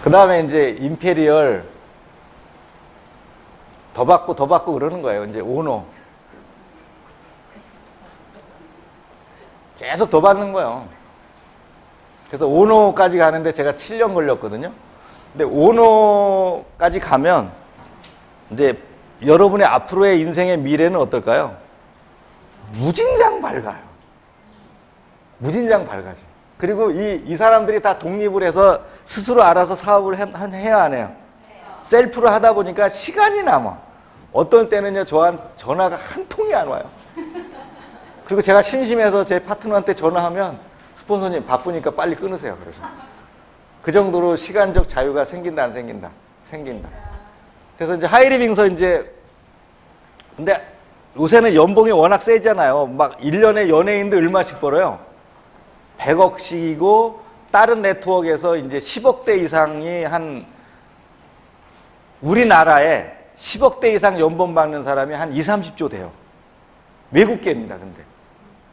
그 다음에 이제 임페리얼 더 받고 그러는 거예요. 이제 오노. 계속 더 받는 거예요. 그래서 오노까지 가는데 제가 7년 걸렸거든요. 근데 오노까지 가면 이제 여러분의 앞으로의 인생의 미래는 어떨까요? 무진장 밝아요. 무진장 밝아져. 그리고 이 사람들이 다 독립을 해서 스스로 알아서 사업을 해야 안 해요? 셀프로 하다 보니까 시간이 남아. 어떤 때는요, 저한테 전화가 한 통이 안 와요. 그리고 제가 심심해서 제 파트너한테 전화하면 스폰서님 바쁘니까 빨리 끊으세요. 그래서 그 정도로 시간적 자유가 생긴다, 안 생긴다? 생긴다. 그래서 이제 하이리빙서 이제, 근데 요새는 연봉이 워낙 세잖아요. 막 1년에 연예인들 얼마씩 벌어요? 100억씩이고, 다른 네트워크에서 이제 10억대 이상이 한, 우리나라에 10억대 이상 연봉 받는 사람이 한 20, 30조 돼요. 외국계입니다, 근데.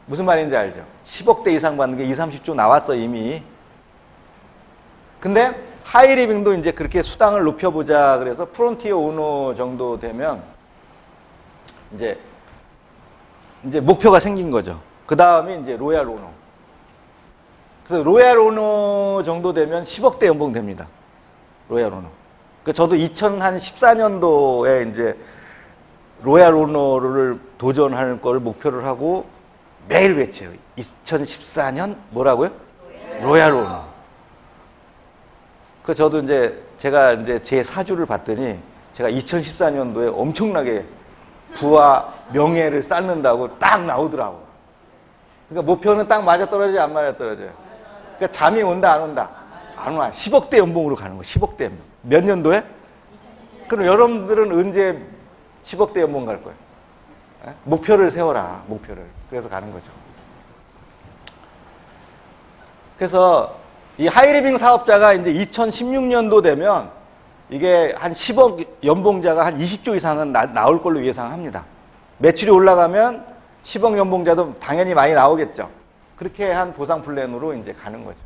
무슨 말인지 알죠? 10억대 이상 받는 게 20, 30조 나왔어, 이미. 근데 하이리빙도 이제 그렇게 수당을 높여보자 그래서 프론티어 오너 정도 되면 이제 목표가 생긴 거죠. 그 다음이 이제 로얄 오너. 그래서 로얄 오너 정도 되면 10억대 연봉 됩니다. 로얄 오너. 그 저도 2014년도에 이제 로얄 오너를 도전할 걸 목표를 하고 매일 외쳐요. 2014년 뭐라고요? 로얄 오너. 그 저도 이제 제가 이제 제 사주를 봤더니 제가 2014년도에 엄청나게 부와 명예를 쌓는다고 딱 나오더라고. 그러니까 목표는 딱 맞아 떨어져요, 안 맞아 떨어져요? 그러니까 잠이 온다, 안 온다? 안 와. 10억대 연봉으로 가는 거야. 10억대 연봉. 몇 년도에? 그럼 여러분들은 언제 10억대 연봉 갈 거예요? 에? 목표를 세워라, 목표를. 그래서 가는 거죠. 그래서 이 하이리빙 사업자가 이제 2016년도 되면 이게 한 10억 연봉자가 한 20조 이상은 나올 걸로 예상합니다. 매출이 올라가면 10억 연봉자도 당연히 많이 나오겠죠. 그렇게 한 보상 플랜으로 이제 가는 거죠.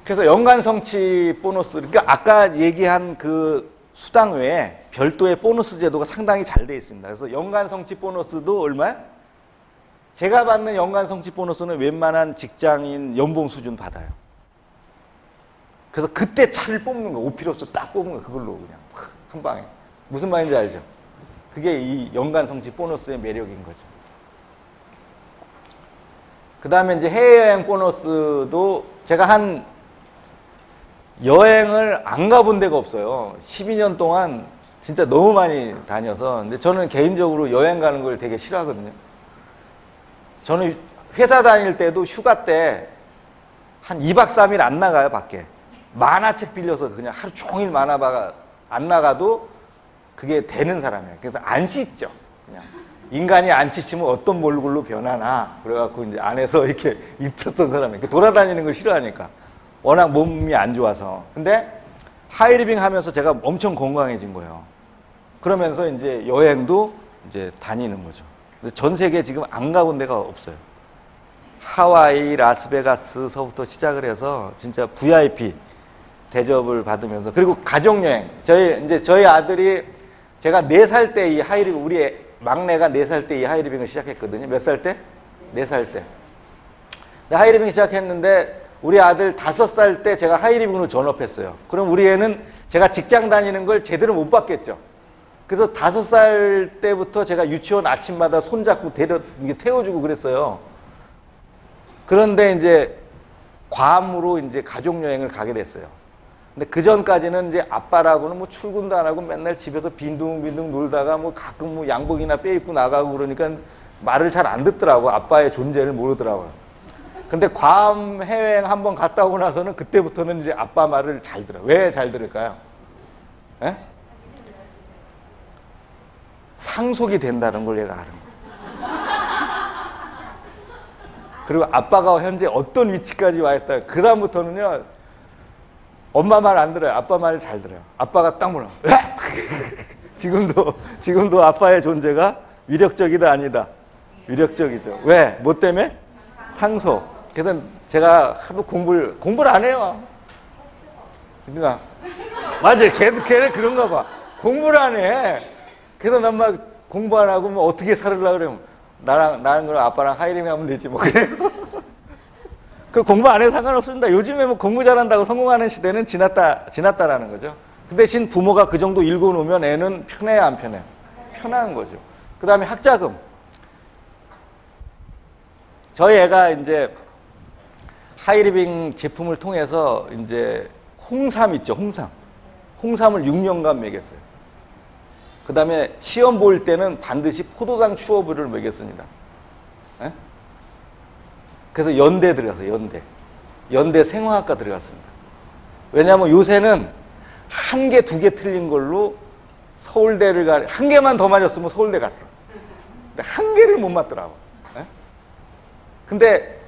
그래서 연간 성취 보너스, 그러니까 아까 얘기한 그 수당 외에 별도의 보너스 제도가 상당히 잘 돼 있습니다. 그래서 연간 성취 보너스도 얼마야? 제가 받는 연간 성취 보너스는 웬만한 직장인 연봉 수준 받아요. 그래서 그때 차를 뽑는 거, 오피로스 딱 뽑는 거, 그걸로 그냥 한 방에. 무슨 말인지 알죠? 그게 이 연간 성취 보너스의 매력인 거죠. 그 다음에 이제 해외여행 보너스도 제가 한 여행을 안 가본 데가 없어요. 12년 동안 진짜 너무 많이 다녀서. 근데 저는 개인적으로 여행 가는 걸 되게 싫어하거든요. 저는 회사 다닐 때도 휴가 때 한 2박 3일 안 나가요, 밖에. 만화책 빌려서 그냥 하루 종일 만화 봐가 안 나가도 그게 되는 사람이에요. 그래서 안 씻죠. 그냥. 인간이 안 씻으면 어떤 몰골로 변하나. 그래갖고 이제 안에서 이렇게 있었던 사람이에요. 돌아다니는 걸 싫어하니까. 워낙 몸이 안 좋아서. 근데 하이리빙 하면서 제가 엄청 건강해진 거예요. 그러면서 이제 여행도 이제 다니는 거죠. 전 세계 지금 안 가본 데가 없어요. 하와이, 라스베가스서부터 시작을 해서 진짜 VIP 대접을 받으면서, 그리고 가족여행. 저희 아들이 제가 4살 때 이 하이리빙, 우리 막내가 4살 때 이 하이리빙을 시작했거든요. 몇 살 때? 4살 때. 하이리빙 시작했는데 우리 아들 5살 때 제가 하이리빙으로 전업했어요. 그럼 우리 애는 제가 직장 다니는 걸 제대로 못 봤겠죠. 그래서 5살 때부터 제가 유치원 아침마다 손잡고 태워주고 그랬어요. 그런데 이제 괌으로 이제 가족여행을 가게 됐어요. 근데 그 전까지는 이제 아빠라고는 뭐 출근도 안 하고 맨날 집에서 빈둥빈둥 놀다가 뭐 가끔 뭐 양복이나 빼입고 나가고 그러니까 말을 잘 안 듣더라고. 아빠의 존재를 모르더라고요. 근데 괌 해외여행 한번 갔다 오고 나서는 그때부터는 이제 아빠 말을 잘 들어요. 왜 잘 들을까요? 에? 상속이 된다는 걸 얘가 아는 거예요. 그리고 아빠가 현재 어떤 위치까지 와 있다. 그 다음부터는요, 엄마 말 안 들어요. 아빠 말을 잘 들어요. 아빠가 딱 물어. 지금도 아빠의 존재가 위력적이다 아니다. 위력적이죠. 왜? 뭐 때문에? 상속. 그래서 제가 하도 공부를 안 해요. 그러니까 맞아. 걔는 그런가 봐. 공부를 안 해. 그래서 난 막 공부 안 하고 뭐 어떻게 살으려고 그러면 나랑 그럼 아빠랑 하이림이 하면 되지 뭐 그래요. 그 공부 안 해도 상관없습니다. 요즘에 뭐 공부 잘한다고 성공하는 시대는 지났다라는 거죠. 그 대신 부모가 그 정도 읽어놓으면 애는 편해요, 안 편해요? 편한 거죠. 그 다음에 학자금. 저희 애가 이제 하이리빙 제품을 통해서 이제 홍삼 있죠, 홍삼. 홍삼을 6년간 먹였어요. 그 다음에 시험 볼 때는 반드시 포도당 추어부를 먹였습니다. 에? 그래서 연대 들어갔어요, 연대 생화학과 들어갔습니다. 왜냐하면 요새는 한 개, 두 개 틀린 걸로 서울대를 한 개만 더 맞았으면 서울대 갔어. 근데 한 개를 못 맞더라고. 에? 근데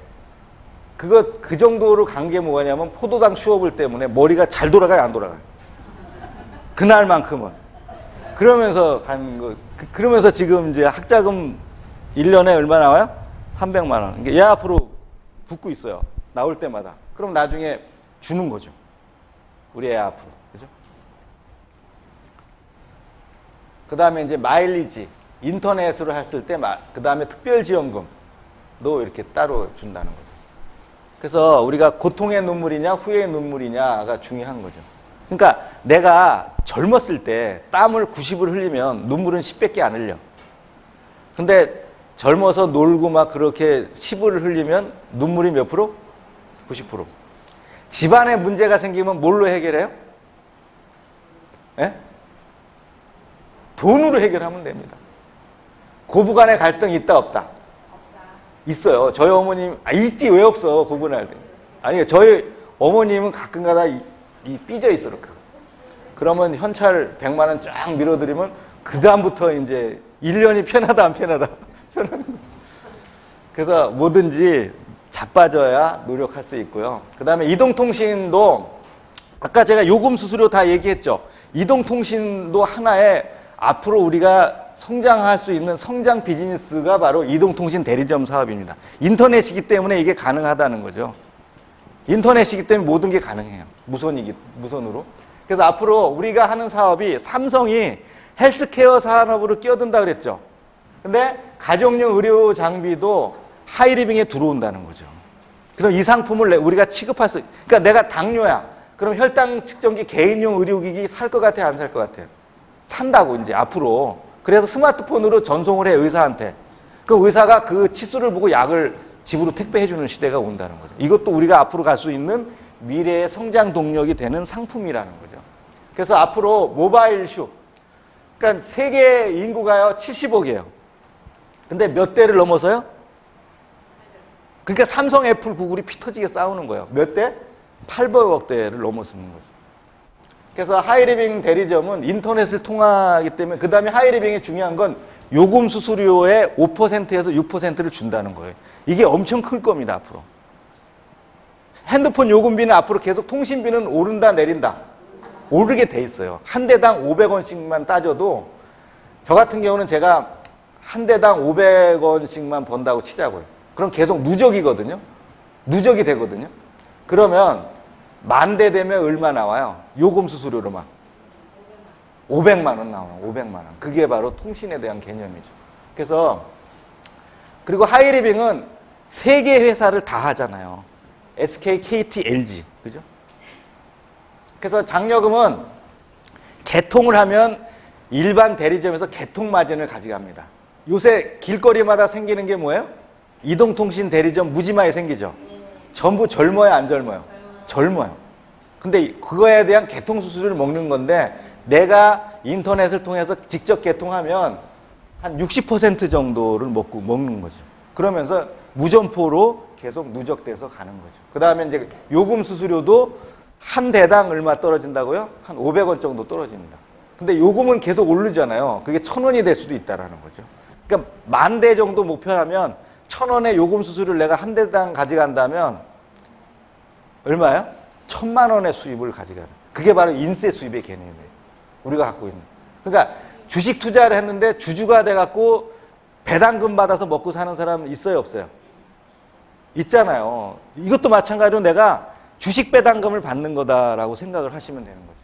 그 정도로 간 게 뭐냐면 포도당 추어불 때문에 머리가 잘 돌아가요, 안 돌아가요? 그날만큼은. 그러면서 그러면서 지금 이제 학자금 1년에 얼마 나와요? 300만 원. 그러니까 얘 앞으로 붙고 있어요. 나올 때마다. 그럼 나중에 주는 거죠. 우리 애 앞으로. 그죠? 그 다음에 이제 마일리지. 인터넷으로 했을 때, 그 다음에 특별지원금도 이렇게 따로 준다는 거죠. 그래서 우리가 고통의 눈물이냐, 후회의 눈물이냐가 중요한 거죠. 그러니까 내가 젊었을 때 땀을 90을 흘리면 눈물은 10밖에 안 흘려. 근데 젊어서 놀고 막 그렇게 10을 흘리면 눈물이 몇 프로? 90%. 집안에 문제가 생기면 뭘로 해결해요? 예? 돈으로 해결하면 됩니다. 고부간의 갈등이 있다 없다? 있어요. 저희 어머님, 있지 왜 없어 고부간의 갈등. 아니 저희 어머님은 가끔가다 삐져 있어 이렇게. 그러면 현찰 100만 원 쫙 밀어드리면 그 다음부터 이제 1년이 편하다 안 편하다? 편한 거. 그래서 뭐든지 자빠져야 노력할 수 있고요. 그 다음에 이동통신도 아까 제가 요금 수수료 다 얘기했죠. 이동통신도 하나의 앞으로 우리가 성장할 수 있는 성장 비즈니스가 바로 이동통신 대리점 사업입니다. 인터넷이기 때문에 이게 가능하다는 거죠. 인터넷이기 때문에 모든 게 가능해요. 무선으로. 그래서 앞으로 우리가 하는 사업이 삼성이 헬스케어 산업으로 끼어든다 그랬죠. 근데 가정용 의료 장비도 하이리빙에 들어온다는 거죠. 그럼 이 상품을 우리가 취급할 수, 그러니까 내가 당뇨야. 그럼 혈당 측정기 개인용 의료기기 살 것 같아, 안 살 것 같아? 산다고 이제 앞으로. 그래서 스마트폰으로 전송을 해 의사한테. 그 의사가 그 치수를 보고 약을 집으로 택배해주는 시대가 온다는 거죠. 이것도 우리가 앞으로 갈 수 있는 미래의 성장 동력이 되는 상품이라는 거죠. 그래서 앞으로 모바일 슈. 그러니까 세계 인구가요 70억이에요. 근데 몇 대를 넘어서요? 그러니까 삼성, 애플, 구글이 피 터지게 싸우는 거예요. 몇 대? 800억 대를 넘어서는 거죠. 그래서 하이리빙 대리점은 인터넷을 통하기 때문에 그 다음에 하이리빙이 중요한 건 요금 수수료의 5%에서 6%를 준다는 거예요. 이게 엄청 클 겁니다, 앞으로. 핸드폰 요금비는 앞으로 계속 통신비는 오른다, 내린다. 오르게 돼 있어요. 한 대당 500원씩만 따져도 저 같은 경우는 제가 한 대당 500원씩만 번다고 치자고요. 그럼 계속 누적이거든요. 누적이 되거든요. 그러면 10,000대 되면 얼마 나와요? 요금 수수료로만. 500만 원 나와요. 500만 원. 그게 바로 통신에 대한 개념이죠. 그래서 그리고 하이리빙은 세 개 회사를 다 하잖아요. SK, KT, LG. 그죠? 그래서 장려금은 개통을 하면 일반 대리점에서 개통 마진을 가져갑니다. 요새 길거리마다 생기는 게 뭐예요? 이동통신 대리점 무지마에 생기죠. 전부 젊어요, 안 젊어요? 젊어요. 근데 그거에 대한 개통 수수료를 먹는 건데 내가 인터넷을 통해서 직접 개통하면 한 60% 정도를 먹는 거죠. 그러면서 무점포로 계속 누적돼서 가는 거죠. 그 다음에 이제 요금 수수료도 한 대당 얼마 떨어진다고요? 한 500원 정도 떨어집니다. 근데 요금은 계속 오르잖아요. 그게 1,000원이 될 수도 있다라는 거죠. 그러니까 10,000대 정도 목표라면 1,000원의 요금 수수료를 내가 한 대당 가져간다면 얼마예요? 1,000만 원의 수입을 가져가는. 그게 바로 인세 수입의 개념이에요. 우리가 갖고 있는. 그러니까 주식 투자를 했는데 주주가 돼갖고 배당금 받아서 먹고 사는 사람 있어요, 없어요? 있잖아요. 이것도 마찬가지로 내가 주식 배당금을 받는 거다라고 생각을 하시면 되는 거죠.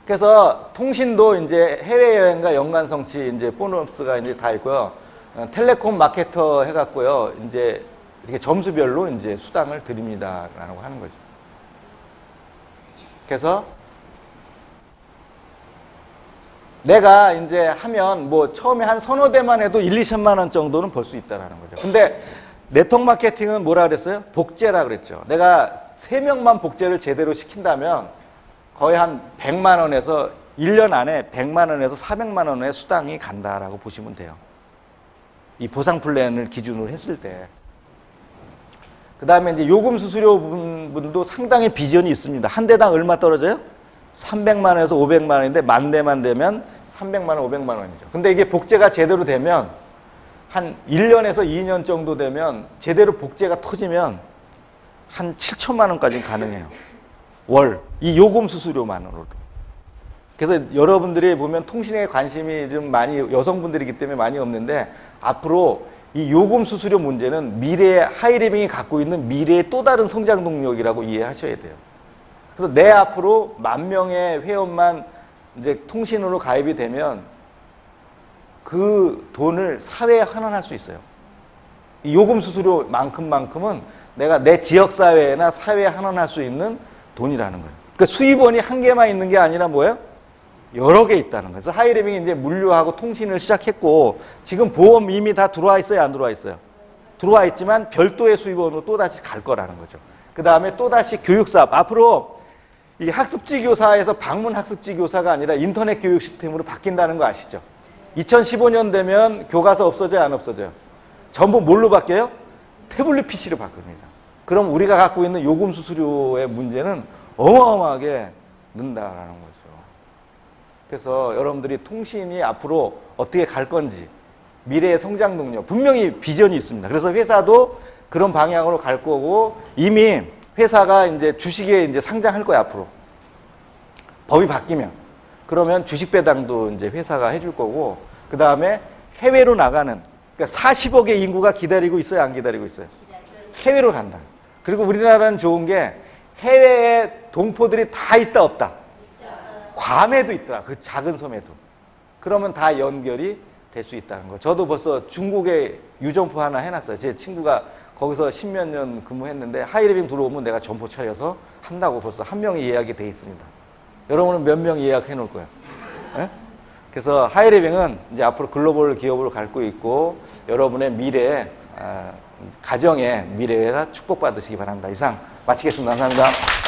그래서 통신도 이제 해외여행과 연간 성취 이제 보너스가 이제 다 있고요. 텔레콤 마케터 해갖고요. 이제 이렇게 점수별로 이제 수당을 드립니다라고 하는 거죠. 그래서 내가 이제 하면 뭐 처음에 한 서너 대만 해도 1, 2천만 원 정도는 벌 수 있다라는 거죠. 근데 네트워크 마케팅은 뭐라 그랬어요? 복제라 그랬죠. 내가 3명만 복제를 제대로 시킨다면 거의 한 100만 원에서 1년 안에 100만 원에서 400만 원의 수당이 간다라고 보시면 돼요. 이 보상 플랜을 기준으로 했을 때. 그 다음에 이제 요금 수수료 분도 상당히 비전이 있습니다. 한 대당 얼마 떨어져요? 300만 원에서 500만 원인데 만 대만 되면 300만 원, 500만 원이죠. 근데 이게 복제가 제대로 되면 한 1년에서 2년 정도 되면 제대로 복제가 터지면 한 7천만 원까지는 가능해요. 월. 이 요금 수수료만으로도. 그래서 여러분들이 보면 통신에 관심이 좀 많이 여성분들이기 때문에 많이 없는데 앞으로 이 요금 수수료 문제는 미래의 하이리빙이 갖고 있는 미래의 또 다른 성장 동력이라고 이해하셔야 돼요. 그래서 내 앞으로 10,000명의 회원만 이제 통신으로 가입이 되면 그 돈을 사회에 환원할 수 있어요. 이 요금 수수료만큼은 내가 내 지역사회나 사회에 환원할 수 있는 돈이라는 거예요. 그러니까 수입원이 한 개만 있는 게 아니라 뭐예요? 여러 개 있다는 거예요. 그래서 하이리빙이 이제 물류하고 통신을 시작했고 지금 보험 이미 다 들어와 있어요? 안 들어와 있어요? 들어와 있지만 별도의 수입원으로 또다시 갈 거라는 거죠. 그 다음에 또다시 교육사업. 앞으로 이 학습지 교사에서 방문 학습지 교사가 아니라 인터넷 교육 시스템으로 바뀐다는 거 아시죠? 2015년 되면 교과서 없어져요? 안 없어져요? 전부 뭘로 바뀌어요? 태블릿 PC로 바뀝니다. 그럼 우리가 갖고 있는 요금 수수료의 문제는 어마어마하게 는다라는 거죠. 그래서 여러분들이 통신이 앞으로 어떻게 갈 건지 미래의 성장 동력 분명히 비전이 있습니다. 그래서 회사도 그런 방향으로 갈 거고 이미 회사가 이제 주식에 이제 상장할 거야 앞으로 법이 바뀌면 그러면 주식 배당도 이제 회사가 해줄 거고 그 다음에 해외로 나가는 그러니까 40억의 인구가 기다리고 있어요, 안 기다리고 있어요? 해외로 간다. 그리고 우리나라는 좋은 게 해외에 동포들이 다 있다 없다. 괌에도 있더라. 그 작은 섬에도. 그러면 다 연결이 될 수 있다는 거. 저도 벌써 중국에 유점포 하나 해놨어요. 제 친구가 거기서 10몇 년 근무했는데 하이리빙 들어오면 내가 점포 차려서 한다고 벌써 한 명이 예약이 돼 있습니다. 여러분은 몇 명 예약해 놓을 거예요? 네? 그래서 하이리빙은 이제 앞으로 글로벌 기업으로 갈 거 있고 여러분의 미래에 가정의 미래가 축복받으시기 바랍니다. 이상 마치겠습니다. 감사합니다.